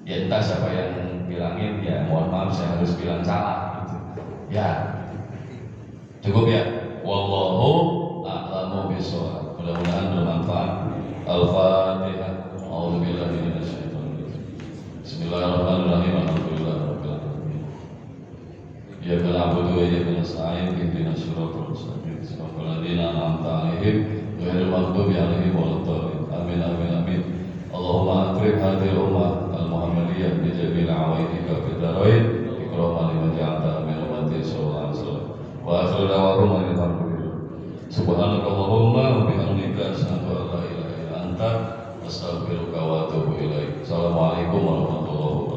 Ya entah siapa yang bilangin, ya mohon maaf saya harus bilang salah gitu. Ya cukup ya. Wallahu a'lamu bishawab. Mudah-mudahan bermanfaat. Al-Fatihah. A'udzubillahi minasyaitonir rajim. Bismillahirrahmanirrahim. Alhamdulillahirabbil alamin. Iyyaka na'budu wa iyyaka nasta'in. Ihdinas siratal mustaqim. Siratal ladzina an'amta 'alaihim ghairil maghdubi 'alaihim waladdallin. Amin amin amin. Allahumma akrim hadhihi al-ummah al-Muhammadiyah bi jami'i awaidika fid dharain